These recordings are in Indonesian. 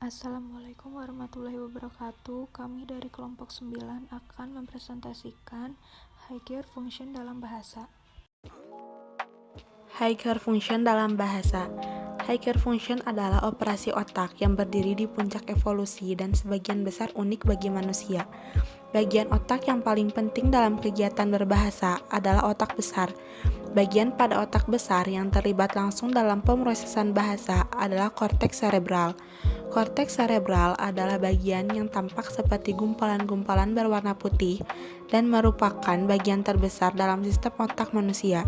Assalamualaikum warahmatullahi wabarakatuh. Kami dari kelompok 9 akan mempresentasikan higher function dalam bahasa. Higher function dalam bahasa. Higher function adalah operasi otak yang berdiri di puncak evolusi dan sebagian besar unik bagi manusia. Bagian otak yang paling penting dalam kegiatan berbahasa adalah otak besar. Bagian pada otak besar yang terlibat langsung dalam pemrosesan bahasa adalah korteks serebral. Korteks serebral adalah bagian yang tampak seperti gumpalan-gumpalan berwarna putih dan merupakan bagian terbesar dalam sistem otak manusia.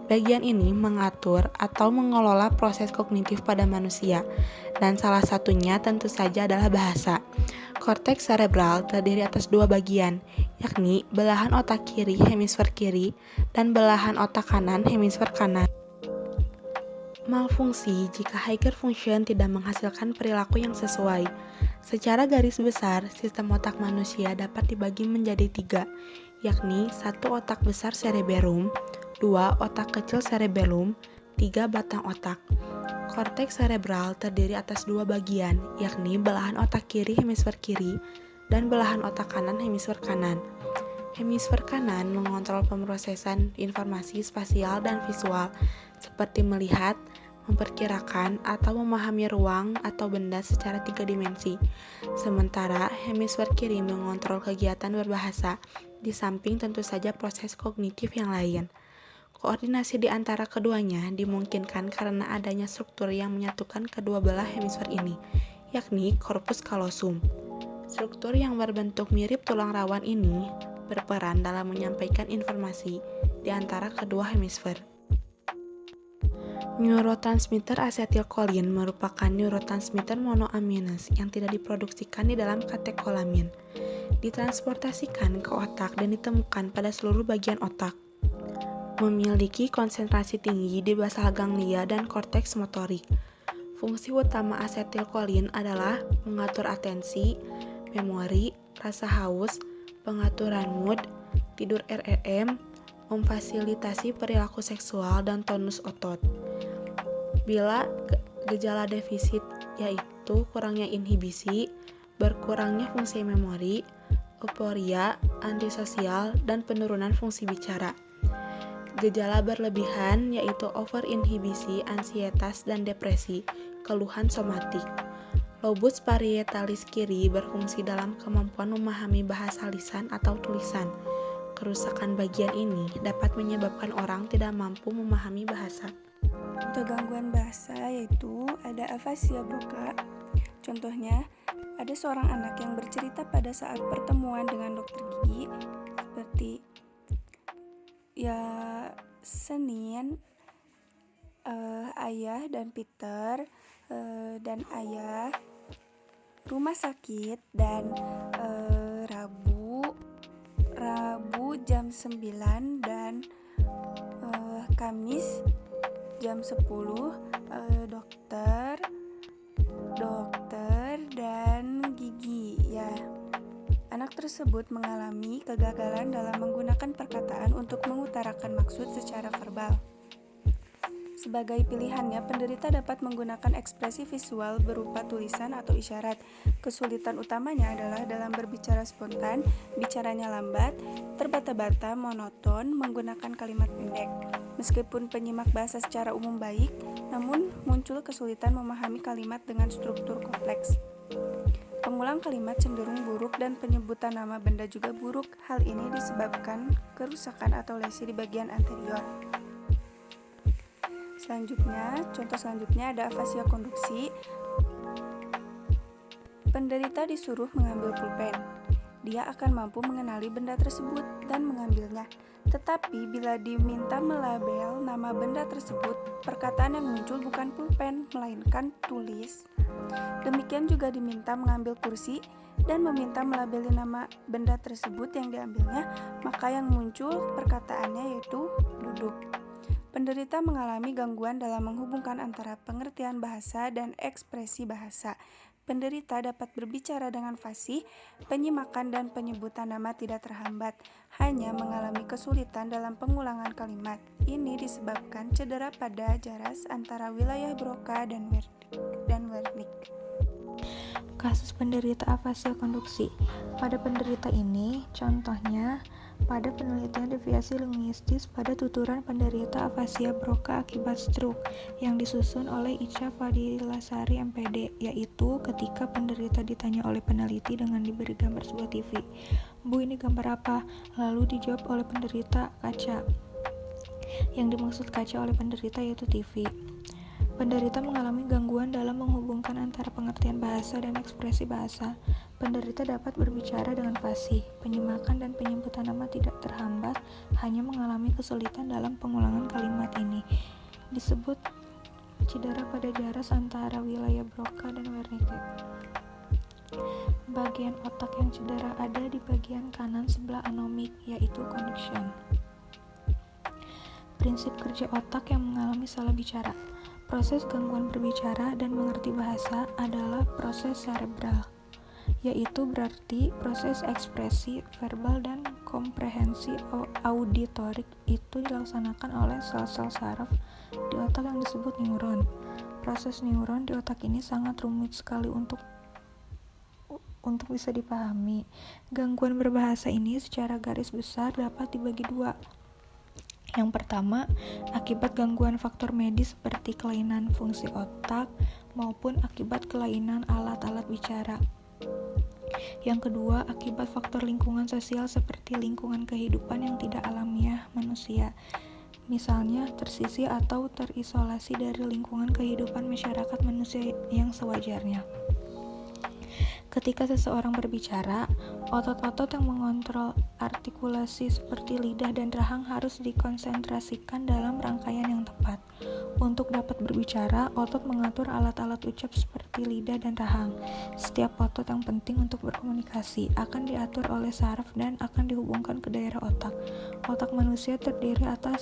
Bagian ini mengatur atau mengelola proses kognitif pada manusia, dan salah satunya tentu saja adalah bahasa. Korteks serebral terdiri atas dua bagian, yakni belahan otak kiri hemisfer kiri dan belahan otak kanan hemisfer kanan. Malfungsi jika higher function tidak menghasilkan perilaku yang sesuai. Secara garis besar, sistem otak manusia dapat dibagi menjadi tiga, yakni satu otak besar cerebellum, dua otak kecil cerebellum, tiga batang otak. Korteks serebral terdiri atas dua bagian, yakni belahan otak kiri hemisfer kiri dan belahan otak kanan hemisfer kanan. Hemisfer kanan mengontrol pemrosesan informasi spasial dan visual, seperti melihat, memperkirakan, atau memahami ruang atau benda secara tiga dimensi. Sementara hemisfer kiri mengontrol kegiatan berbahasa, di samping tentu saja proses kognitif yang lain. Koordinasi di antara keduanya dimungkinkan karena adanya struktur yang menyatukan kedua belah hemisfer ini, yakni corpus callosum. Struktur yang berbentuk mirip tulang rawan ini berperan dalam menyampaikan informasi di antara kedua hemisfer. Neurotransmitter asetilkolin merupakan neurotransmitter monoaminase yang tidak diproduksikan di dalam katekolamin. Ditransportasikan ke otak dan ditemukan pada seluruh bagian otak. Memiliki konsentrasi tinggi di basal ganglia dan korteks motorik. Fungsi utama asetilkolin adalah mengatur atensi, memori, rasa haus, pengaturan mood, tidur REM, memfasilitasi perilaku seksual dan tonus otot. Bila gejala defisit yaitu kurangnya inhibisi, berkurangnya fungsi memori, euforia, antisosial, dan penurunan fungsi bicara. Gejala berlebihan yaitu overinhibisi, ansietas, dan depresi, keluhan somatik. Lobus parietalis kiri berfungsi dalam kemampuan memahami bahasa lisan atau tulisan. Kerusakan bagian ini dapat menyebabkan orang tidak mampu memahami bahasa. Untuk gangguan bahasa yaitu ada afasia Broca. Contohnya, ada seorang anak yang bercerita pada saat pertemuan dengan dokter gigi seperti Senin, ayah dan Peter dan ayah rumah sakit dan Rabu jam 9 dan Kamis jam 10 dokter dan gigi ya. Anak tersebut mengalami kegagalan dalam menggunakan perkataan untuk mengutarakan maksud secara verbal. Sebagai pilihannya, penderita dapat menggunakan ekspresi visual berupa tulisan atau isyarat. Kesulitan utamanya adalah dalam berbicara spontan, bicaranya lambat, terbata-bata, monoton, menggunakan kalimat pendek. Meskipun penyimak bahasa secara umum baik, namun muncul kesulitan memahami kalimat dengan struktur kompleks. Pengulang kalimat cenderung buruk dan penyebutan nama benda juga buruk. Hal ini disebabkan kerusakan atau lesi di bagian anterior. Contoh selanjutnya ada afasia konduksi. Penderita disuruh mengambil pulpen. Dia akan mampu mengenali benda tersebut dan mengambilnya. Tetapi bila diminta melabel nama benda tersebut, perkataan yang muncul bukan pulpen, melainkan tulis. Demikian juga diminta mengambil kursi dan meminta melabeli nama benda tersebut yang diambilnya, maka yang muncul perkataannya yaitu duduk. Penderita mengalami gangguan dalam menghubungkan antara pengertian bahasa dan ekspresi bahasa. Penderita dapat berbicara dengan fasih, penyimakan dan penyebutan nama tidak terhambat, hanya mengalami kesulitan dalam pengulangan kalimat. Ini disebabkan cedera pada jaras antara wilayah Broca dan Wernicke. Kasus penderita afasia konduksi. Pada penderita ini, contohnya, pada penelitian deviasi linguistis pada tuturan penderita afasia Broca akibat stroke yang disusun oleh Ica Fadilasari MPD, yaitu ketika penderita ditanya oleh peneliti dengan diberi gambar sebuah TV. Bu, ini gambar apa? Lalu dijawab oleh penderita kaca. Yang dimaksud kaca oleh penderita yaitu TV. Penderita mengalami gangguan dalam menghubungkan antara pengertian bahasa dan ekspresi bahasa. Penderita dapat berbicara dengan fasih, penyimakan dan penyebutan nama tidak terhambat, hanya mengalami kesulitan dalam pengulangan kalimat ini. Disebut cedera pada jaras antara wilayah Broca dan Wernicke. Bagian otak yang cedera ada di bagian kanan sebelah anomik, yaitu conduction. Prinsip kerja otak yang mengalami salah bicara. Proses gangguan berbicara dan mengerti bahasa adalah proses cerebral, yaitu berarti proses ekspresi verbal dan komprehensi auditorik itu dilaksanakan oleh sel-sel saraf di otak yang disebut neuron. Proses neuron di otak ini sangat rumit sekali untuk bisa dipahami. Gangguan berbahasa ini secara garis besar dapat dibagi dua. Yang pertama, akibat gangguan faktor medis seperti kelainan fungsi otak maupun akibat kelainan alat-alat bicara. Yang kedua, akibat faktor lingkungan sosial seperti lingkungan kehidupan yang tidak alamiah manusia. Misalnya, tersisih atau terisolasi dari lingkungan kehidupan masyarakat manusia yang sewajarnya. Ketika seseorang berbicara, otot-otot yang mengontrol artikulasi seperti lidah dan rahang harus dikonsentrasikan dalam rangkaian yang tepat. Untuk dapat berbicara, otot mengatur alat-alat ucap seperti lidah dan rahang. Setiap otot yang penting untuk berkomunikasi akan diatur oleh saraf dan akan dihubungkan ke daerah otak. Otak manusia terdiri atas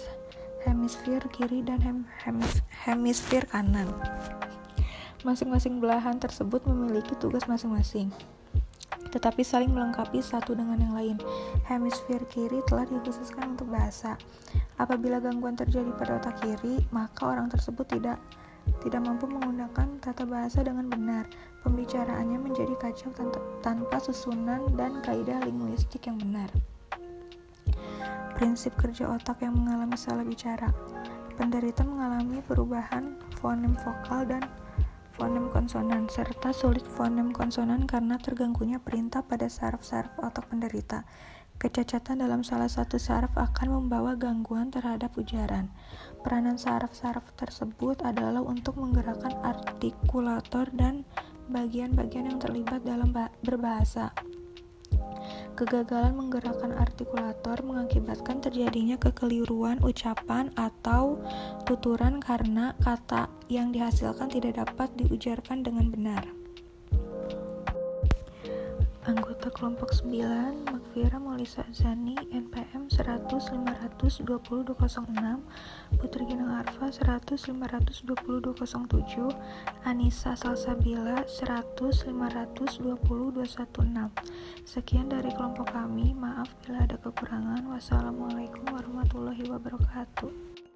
hemisfer kiri dan hemisfer kanan. Masing-masing belahan tersebut memiliki tugas masing-masing, tetapi saling melengkapi satu dengan yang lain. Hemisfer kiri telah dikhususkan untuk bahasa. Apabila gangguan terjadi pada otak kiri, maka orang tersebut tidak mampu menggunakan tata bahasa dengan benar. Pembicaraannya menjadi kacau tanpa susunan dan kaidah linguistik yang benar. Prinsip kerja otak yang mengalami salah bicara. Penderita mengalami perubahan fonem vokal dan fonem konsonan, serta sulit fonem konsonan karena terganggunya perintah pada saraf-saraf otak penderita. Kecacatan dalam salah satu saraf akan membawa gangguan terhadap ujaran. Peranan saraf-saraf tersebut adalah untuk menggerakkan artikulator dan bagian-bagian yang terlibat dalam berbahasa. Kegagalan menggerakkan artikulator mengakibatkan terjadinya kekeliruan ucapan atau tuturan karena kata yang dihasilkan tidak dapat diujarkan dengan benar. Anggota kelompok 9, Makfira Maulisa Zani, NPM 100-500-20-206, Putri Ginang Arfa 100-500-20-207, Anissa Salsabila 100-500-20-216. Sekian dari kelompok kami, maaf bila ada kekurangan. Wassalamualaikum warahmatullahi wabarakatuh.